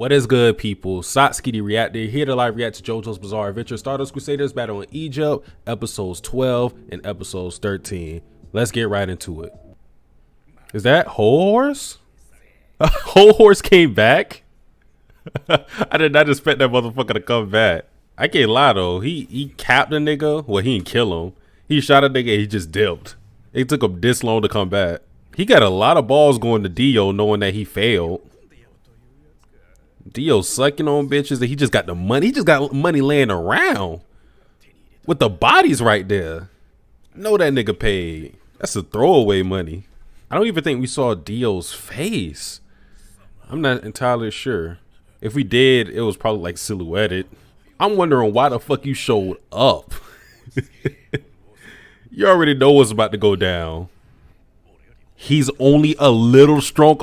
What is good, people? Satsuki the Reactor here to live react to Jojo's Bizarre Adventure Stardust Crusaders Battle in Egypt, episodes 12 and episodes 13. Let's get right into it. Is that Hol Horse? Hol Horse came back? I did not expect that motherfucker to come back. I can't lie though, he capped a nigga. Well, he didn't kill him. He shot a nigga and he just dipped. It took him this long to come back. He got a lot of balls going to Dio knowing that he failed. Dio sucking on bitches that he just got the money. He just got money laying around with the bodies right there. Know that nigga paid. That's a throwaway money. I don't even think we saw Dio's face. I'm not entirely sure. If we did, it was probably like silhouetted. I'm wondering why the fuck you showed up. You already know what's about to go down. He's only a little strong.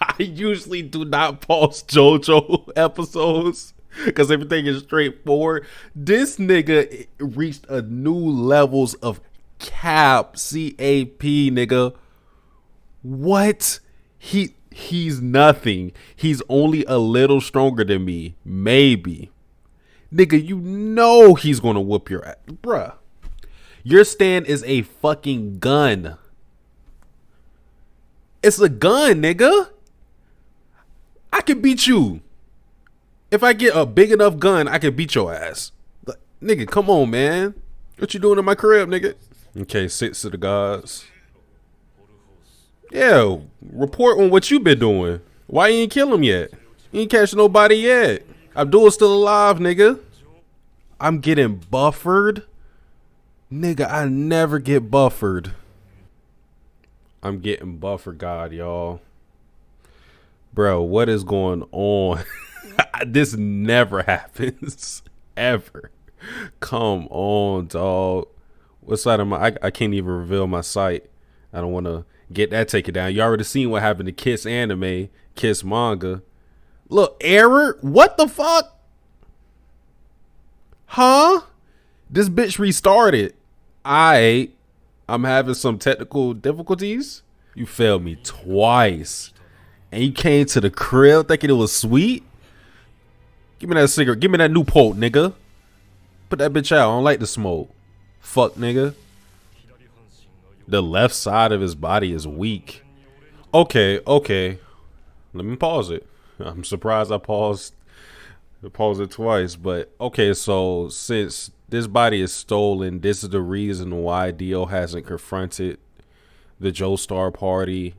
I usually do not pause Jojo episodes because everything is straightforward. This nigga reached a new levels of cap, C-A-P, nigga. What? He's nothing. He's only a little stronger than me. Maybe. Nigga, you know he's gonna whoop your ass. Bruh. Your stand is a fucking gun. It's a gun, nigga. I can beat you. If I get a big enough gun, I can beat your ass. Like, nigga, come on, man. What you doing in my crib, nigga? Okay, 6 of the gods. Yeah, report on what you been doing. Why you ain't kill him yet? You ain't catch nobody yet. Abdul's still alive, nigga. I'm getting buffered. Nigga, I never get buffered. I'm getting buffered, God, y'all. Bro, what is going on? This never happens. Ever. Come on, dog. What side of my... I can't even reveal my site. I don't want to get that taken down. You already seen what happened to Kiss Anime, Kiss Manga. Look, error? What the fuck? Huh? This bitch restarted. I'm having some technical difficulties. You failed me twice. And you came to the crib thinking it was sweet? Give me that cigarette. Give me that Newport, nigga. Put that bitch out. I don't like the smoke. Fuck, nigga. The left side of his body is weak. Okay. Let me pause it. I'm surprised I paused it twice. But, okay, so since this body is stolen, this is the reason why Dio hasn't confronted the Joestar party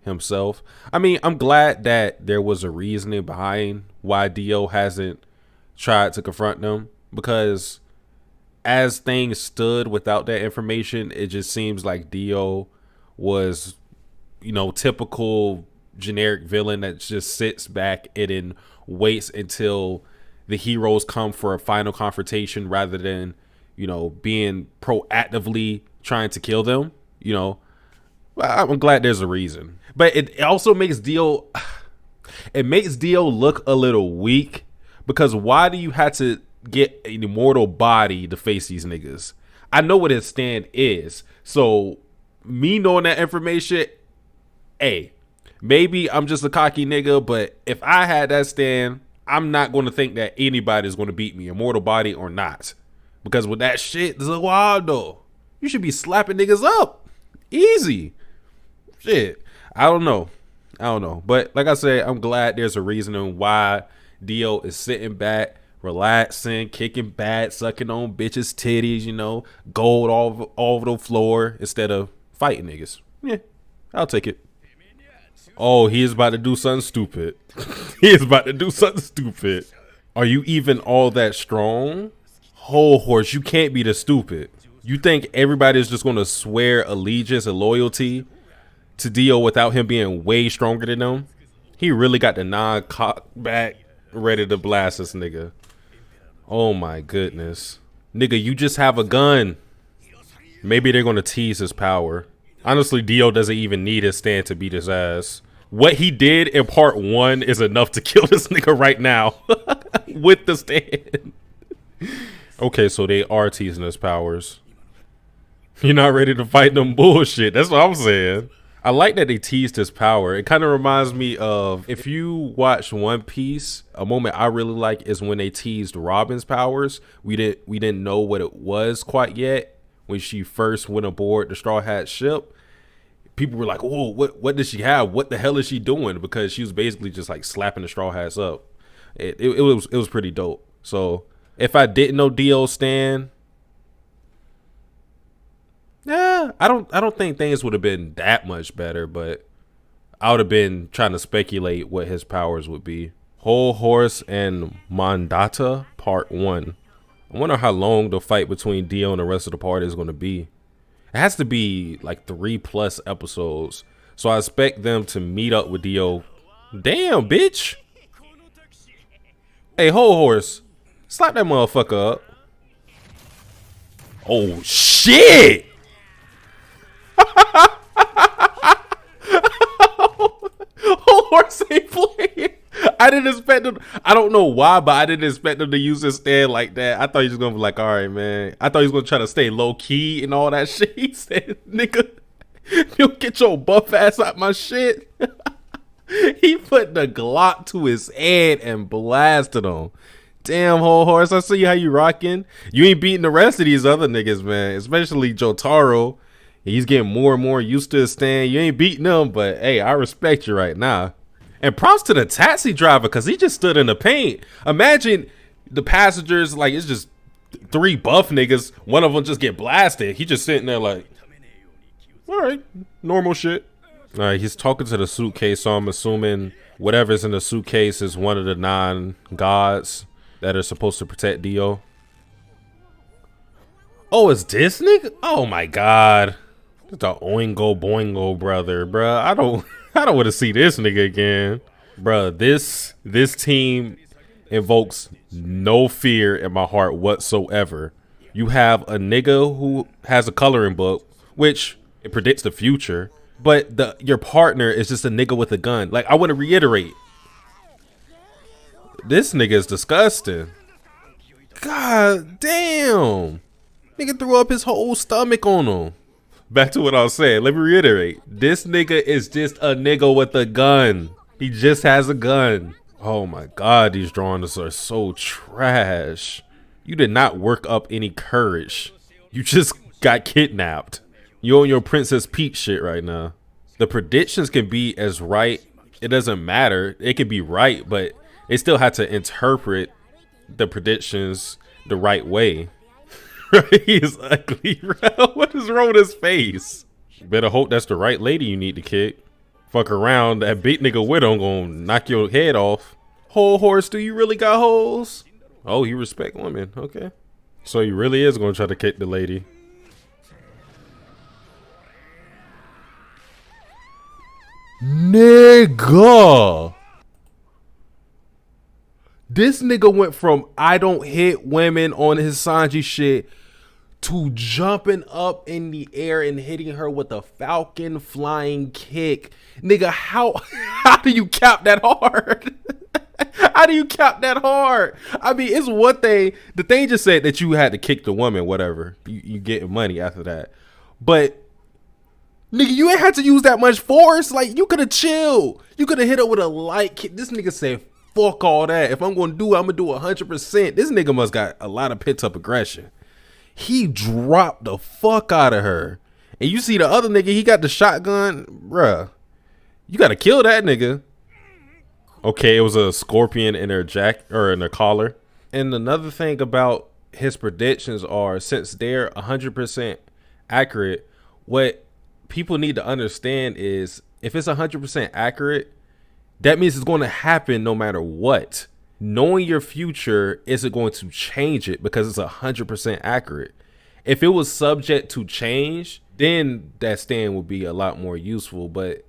himself. I mean, I'm glad that there was a reasoning behind why Dio hasn't tried to confront them, because as things stood without that information, it just seems like Dio was, you know, typical generic villain that just sits back and then waits until the heroes come for a final confrontation rather than, you know, being proactively trying to kill them, you know. I'm glad there's a reason, but it also makes Dio, look a little weak, because why do you have to get an immortal body to face these niggas? I know what his stand is, so me knowing that information, hey, maybe I'm just a cocky nigga, but if I had that stand, I'm not going to think that anybody is going to beat me, immortal body or not, because with that shit, this is wild though. You should be slapping niggas up easy. Shit, I don't know, but like I said, I'm glad there's a reason why Dio is sitting back, relaxing, kicking back, sucking on bitches' titties, you know, gold all over the floor instead of fighting niggas. Yeah, I'll take it. Oh, he is about to do something stupid. He is about to do something stupid. Are you even all that strong? Hol Horse, you can't be this stupid. You think everybody is just going to swear allegiance and loyalty to Dio without him being way stronger than them? He really got the non-cock back, ready to blast this nigga. Oh my goodness. Nigga, you just have a gun. Maybe they're going to tease his power. Honestly, Dio doesn't even need his stand to beat his ass. What he did in part 1 is enough to kill this nigga right now. With the stand. Okay, so they are teasing his powers. You're not ready to fight them bullshit. That's what I'm saying. I like that they teased his power. It kind of reminds me of, if you watch One Piece, a moment I really like is when they teased Robin's powers. We didn't know what it was quite yet when she first went aboard the Straw Hat ship. People were like, "Oh, what does she have? What the hell is she doing?" Because she was basically just like slapping the Straw Hats up. It was pretty dope. So if I didn't know Dio Stan, yeah, I don't think things would have been that much better, but I would have been trying to speculate what his powers would be. Hol Horse and Mandata Part 1. I wonder how long the fight between Dio and the rest of the party is going to be. It has to be like 3+ episodes. So I expect them to meet up with Dio. Damn, bitch. Hey, Hol Horse, slap that motherfucker up. Oh, shit. Hol Horse ain't playing. I didn't expect them. I don't know why, but I didn't expect them to use his stand like that. I thought he was gonna be like, all right, man. I thought he was gonna try to stay low key and all that shit. He said, nigga, you get your buff ass out my shit. He put the Glock to his head and blasted him. Damn, Hol Horse, I see how you rocking. You ain't beating the rest of these other niggas, man. Especially Jotaro. He's getting more and more used to his stand. You ain't beating him, but hey, I respect you right now. And props to the taxi driver, because he just stood in the paint. Imagine the passengers, like, it's just 3 buff niggas. One of them just get blasted. He just sitting there like, all right, normal shit. All right, he's talking to the suitcase, so I'm assuming whatever's in the suitcase is one of the 9 gods that are supposed to protect Dio. Oh, it's this nigga? Oh my God. It's the Oingo Boingo brother, bruh. I don't want to see this nigga again. Bruh, this team invokes no fear in my heart whatsoever. You have a nigga who has a coloring book, which it predicts the future, but your partner is just a nigga with a gun. Like, I want to reiterate, this nigga is disgusting. God damn. Nigga threw up his whole stomach on him. Back to what I was saying. Let me reiterate. This nigga is just a nigga with a gun. He just has a gun. Oh my God, these drawings are so trash. You did not work up any courage. You just got kidnapped. You on your Princess Peach shit right now. The predictions can be as right. It doesn't matter. It can be right, but they still have to interpret the predictions the right way. He is ugly, bro. What is wrong with his face? You better hope that's the right lady you need to kick. Fuck around, that big nigga with him gonna knock your head off. Hol Horse, do you really got holes? Oh, you respect women. Okay. So he really is gonna try to kick the lady. Nigga. This nigga went from I don't hit women on his Sanji shit to jumping up in the air and hitting her with a falcon flying kick. Nigga, how do you cap that hard? How do you cap that hard? I mean, it's one thing. The thing just said that you had to kick the woman, whatever. You getting money after that. But nigga, you ain't had to use that much force. Like, you could have chilled. You could have hit her with a light kick. This nigga said, fuck all that. If I'm going to do it, I'm going to do 100%. This nigga must got a lot of pent-up aggression. He dropped the fuck out of her. And you see the other nigga, he got the shotgun. Bruh, you got to kill that nigga. Okay, it was a scorpion in her in her collar. And another thing about his predictions are, since they're 100% accurate, what people need to understand is, if it's 100% accurate, that means it's going to happen no matter what. Knowing your future isn't going to change it because it's 100% accurate. If it was subject to change, then that stand would be a lot more useful. But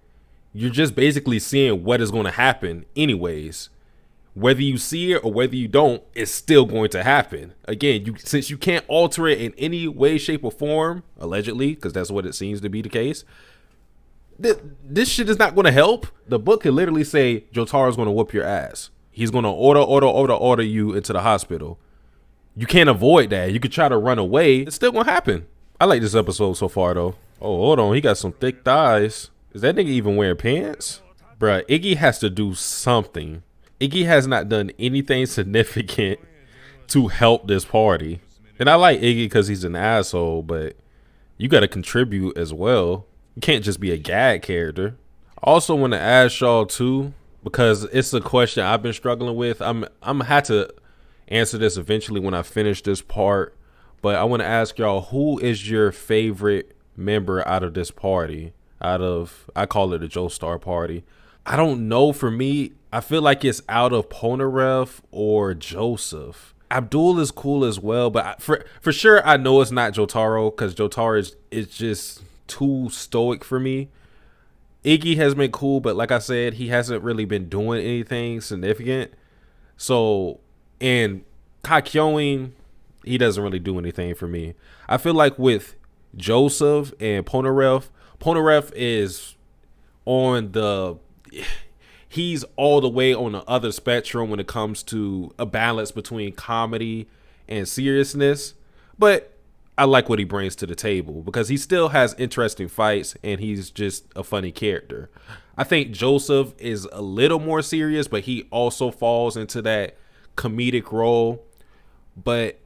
you're just basically seeing what is going to happen anyways. Whether you see it or whether you don't, it's still going to happen. Again, since you can't alter it in any way, shape, or form, allegedly, because that's what it seems to be the case, this shit is not going to help. The book can literally say Jotaro's going to whoop your ass. He's going to order you into the hospital. You can't avoid that. You could try to run away. It's still going to happen. I like this episode so far, though. Oh, hold on. He got some thick thighs. Is that nigga even wearing pants? Bruh, Iggy has to do something. Iggy has not done anything significant to help this party. And I like Iggy because he's an asshole, but you got to contribute as well. You can't just be a gag character. I also want to ask y'all too, because it's a question I've been struggling with. I'm gonna have to answer this eventually when I finish this part. But I want to ask y'all, who is your favorite member out of this party? I call it a Joestar party. I don't know. For me, I feel like it's out of Polnareff or Joseph. Abdul is cool as well, but for sure I know it's not Jotaro, because Jotaro is just too stoic for me. Iggy has been cool, but like I said, he hasn't really been doing anything significant. So, and Kakyoin, he doesn't really do anything for me. I feel like with Joseph and Polnareff is on the... He's all the way on the other spectrum when it comes to a balance between comedy and seriousness. But I like what he brings to the table because he still has interesting fights and he's just a funny character. I think Joseph is a little more serious, but he also falls into that comedic role. But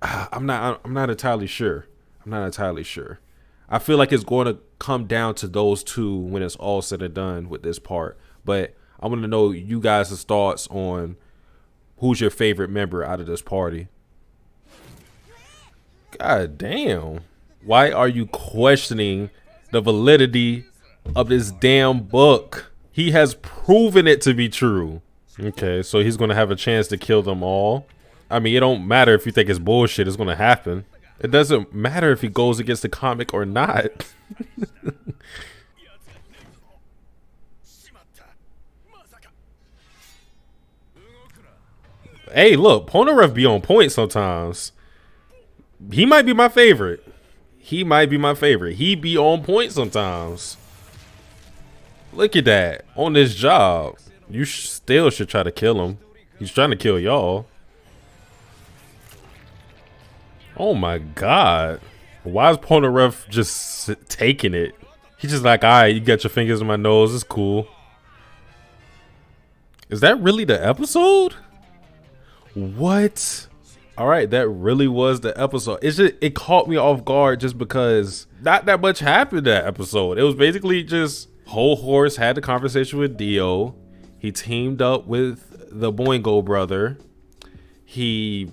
I'm not entirely sure. I feel like it's going to come down to those two when it's all said and done with this part. But I want to know you guys' thoughts on who's your favorite member out of this party. God damn. Why are you questioning the validity of this damn book? He has proven it to be true. Okay, so he's going to have a chance to kill them all. I mean, it don't matter if you think it's bullshit. It's going to happen. It doesn't matter if he goes against the comic or not. Hey, look, Polnareff be on point sometimes. He might be my favorite. He be on point sometimes. Look at that. On this job. You still should try to kill him. He's trying to kill y'all. Oh my god. Why is Polnareff just taking it? He's just like, alright, you got your fingers in my nose. It's cool. Is that really the episode? What? All right, that really was the episode. It caught me off guard just because not that much happened that episode. It was basically just Hol Horse had the conversation with Dio. He teamed up with the Boingo brother. He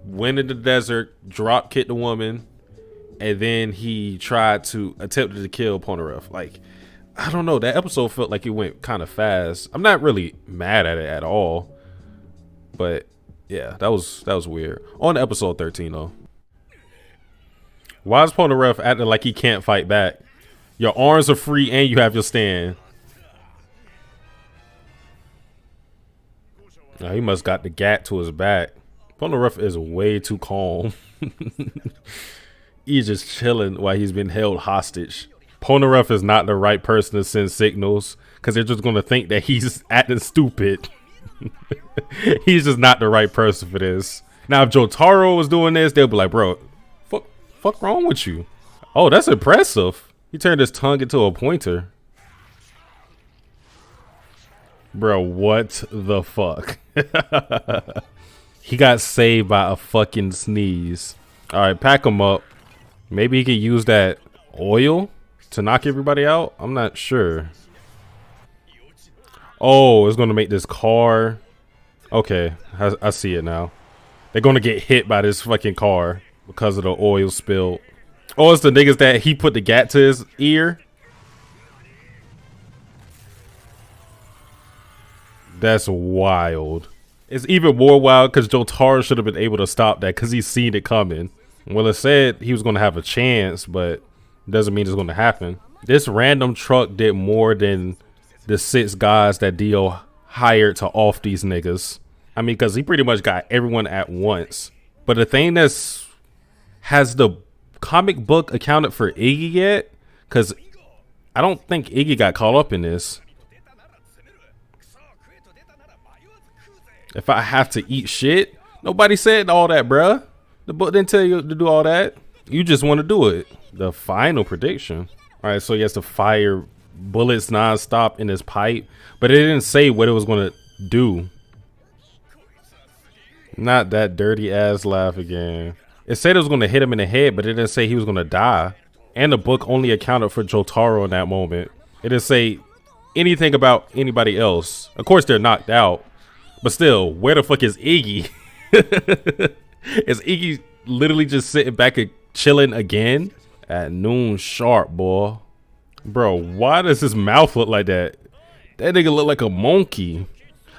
went in the desert, drop kicked the woman, and then he attempted to kill Polnareff. Like, I don't know. That episode felt like it went kind of fast. I'm not really mad at it at all, but yeah, that was weird. On episode 13 though. Why is Polnareff acting like he can't fight back? Your arms are free and you have your stand. Now he must got the gat to his back. Polnareff is way too calm. He's just chilling while he's been held hostage. Polnareff is not the right person to send signals because they're just going to think that he's acting stupid. He's just not the right person for this. Now, if Jotaro was doing this, they'll be like, bro, fuck wrong with you? Oh, that's impressive. He turned his tongue into a pointer. Bro, what the fuck? He got saved by a fucking sneeze. All right, pack him up. Maybe he could use that oil to knock everybody out. I'm not sure. Oh, it's going to make this car. Okay, I see it now. They're going to get hit by this fucking car because of the oil spill. Oh, it's the niggas that he put the gat to his ear. That's wild. It's even more wild because Jotaro should have been able to stop that because he's seen it coming. Well, it said he was going to have a chance, but doesn't mean it's going to happen. This random truck did more than the 6 guys that Dio hired to off these niggas. I mean, because he pretty much got everyone at once. But the thing has the comic book accounted for Iggy yet? Because I don't think Iggy got caught up in this. If I have to eat shit, nobody said all that, bruh. The book didn't tell you to do all that. You just want to do it. The final prediction. All right, so he has to fire bullets nonstop in his pipe, but it didn't say what it was gonna do. Not that dirty ass laugh again. It said it was gonna hit him in the head, but it didn't say he was gonna die. And the book only accounted for Jotaro in that moment. It didn't say anything about anybody else. Of course they're knocked out, but still, where the fuck is Iggy? Is Iggy literally just sitting back and chilling again? At noon sharp, boy. Bro, why does his mouth look like that? That nigga look like a monkey.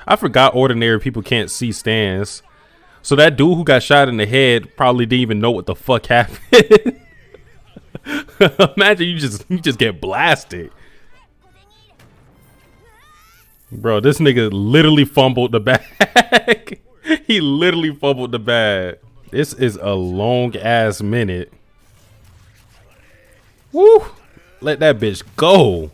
I forgot ordinary people can't see stands. So that dude who got shot in the head probably didn't even know what the fuck happened. Imagine you just get blasted. Bro, this nigga literally fumbled the bag. He literally fumbled the bag. This is a long ass minute. Woo! Let that bitch go.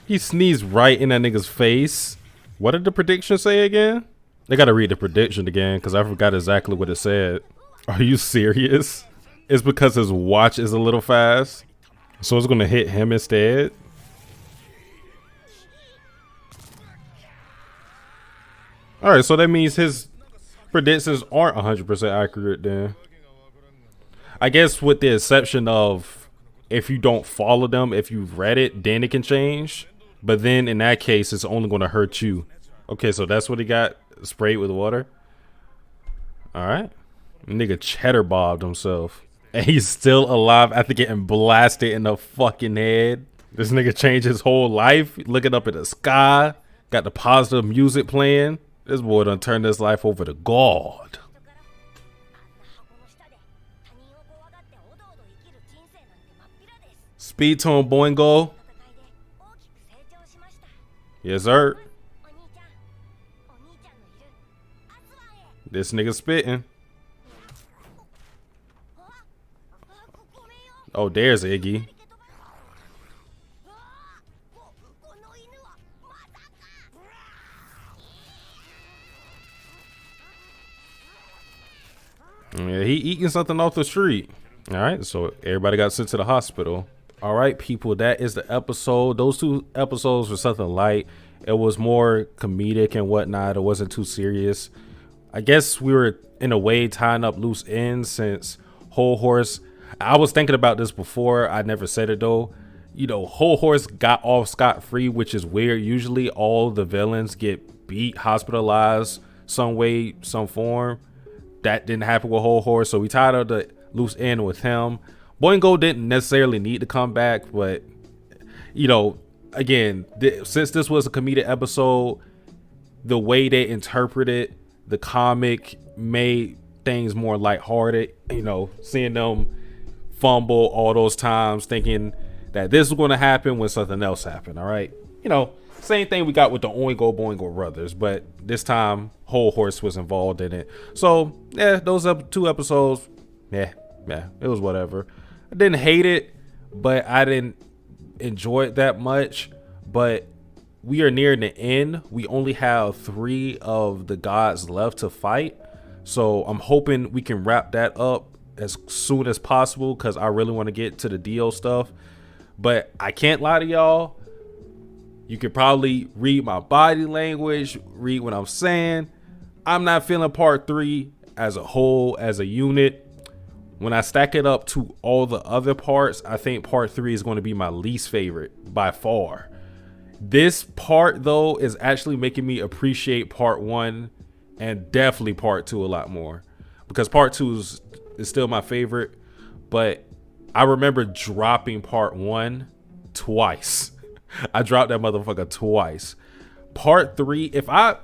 He sneezed right in that nigga's face. What did the prediction say again? They gotta read the prediction again because I forgot exactly what it said. Are you serious? It's because his watch is a little fast, so it's gonna hit him instead. All right, so that means his predictions aren't 100% accurate then. I guess with the exception of if you don't follow them, if you've read it, then it can change. But then in that case, it's only going to hurt you. Okay, so that's what he got sprayed with water. All right. Nigga cheddar bobbed himself. And he's still alive after getting blasted in the fucking head. This nigga changed his whole life. Looking up at the sky. Got the positive music playing. This boy done turned his life over to God. Speed tone Boingo. Yes, sir. This nigga spitting. Oh, there's Iggy. Yeah, he eating something off the street. All right, so everybody got sent to the hospital. All right, people, that is the episode. Those two episodes were something light. It was more comedic and whatnot. It wasn't too serious. I guess we were, in a way, tying up loose ends since Hol Horse. I was thinking about this before. I never said it, though. You know, Hol Horse got off scot-free, which is weird. Usually all the villains get beat, hospitalized some way, some form. That didn't happen with Hol Horse, so we tied up the loose end with him. Boingo didn't necessarily need to come back, but, you know, again, since this was a comedic episode, the way they interpreted the comic made things more lighthearted. You know, seeing them fumble all those times, thinking that this was going to happen when something else happened. All right, you know, same thing we got with the Oingo Boingo brothers, but this time Hol Horse was involved in it. So yeah, those two episodes, yeah, it was whatever. I didn't hate it, but I didn't enjoy it that much. But we are near the end. We only have 3 of the gods left to fight, so I'm hoping we can wrap that up as soon as possible because I really want to get to the Dio stuff. But I can't lie to y'all. You could probably read my body language, read what I'm saying. I'm not feeling part 3 as a whole, as a unit. When I stack it up to all the other parts, I think part 3 is going to be my least favorite by far. This part, though, is actually making me appreciate part 1 and definitely part 2 a lot more. Because part 2 is still my favorite, but I remember dropping part 1 twice. I dropped that motherfucker twice. Part 3, if I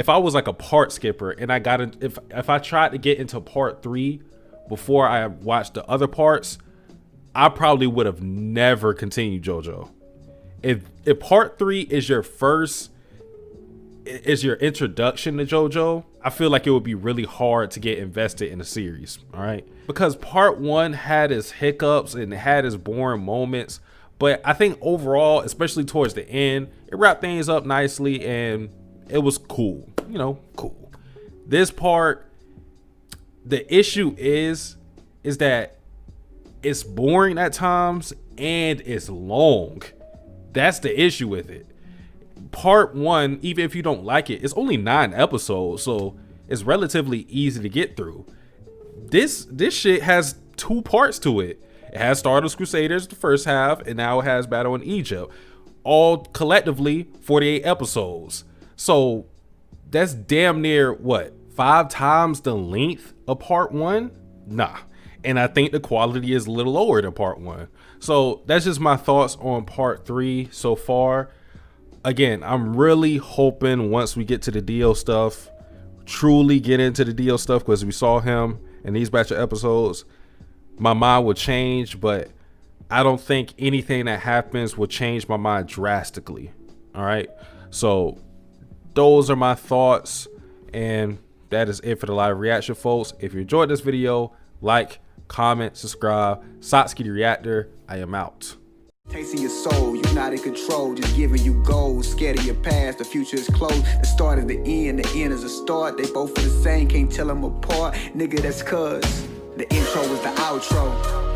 was like a part skipper and I got in, if I tried to get into part 3 before I watched the other parts, I probably would have never continued JoJo. If part 3 is your introduction to JoJo, I feel like it would be really hard to get invested in the series. All right, because part 1 had its hiccups and had its boring moments. But I think overall, especially towards the end, it wrapped things up nicely and it was cool. You know, cool. This part, the issue is that it's boring at times and it's long. That's the issue with it. Part 1, even if you don't like it, it's only 9 episodes, so it's relatively easy to get through. This shit has 2 parts to it. It has Stardust Crusaders, the first half, and now it has Battle in Egypt. All collectively 48 episodes. So that's damn near, what, 5 times the length of part 1? Nah. And I think the quality is a little lower than part 1. So that's just my thoughts on part 3 so far. Again, I'm really hoping once we get to the Dio stuff, truly get into the Dio stuff, because we saw him in these batch of episodes, my mind will change, but I don't think anything that happens will change my mind drastically. All right. So those are my thoughts, and that is it for the live reaction, folks. If you enjoyed this video, like, comment, subscribe. Satsuki the Reactor, I am out. Tasting your soul, you're not in control, just giving you goals. Scared of your past, the future is closed. The start is the end is a start. They both are the same, can't tell them apart. Nigga, that's cuz the intro was the outro.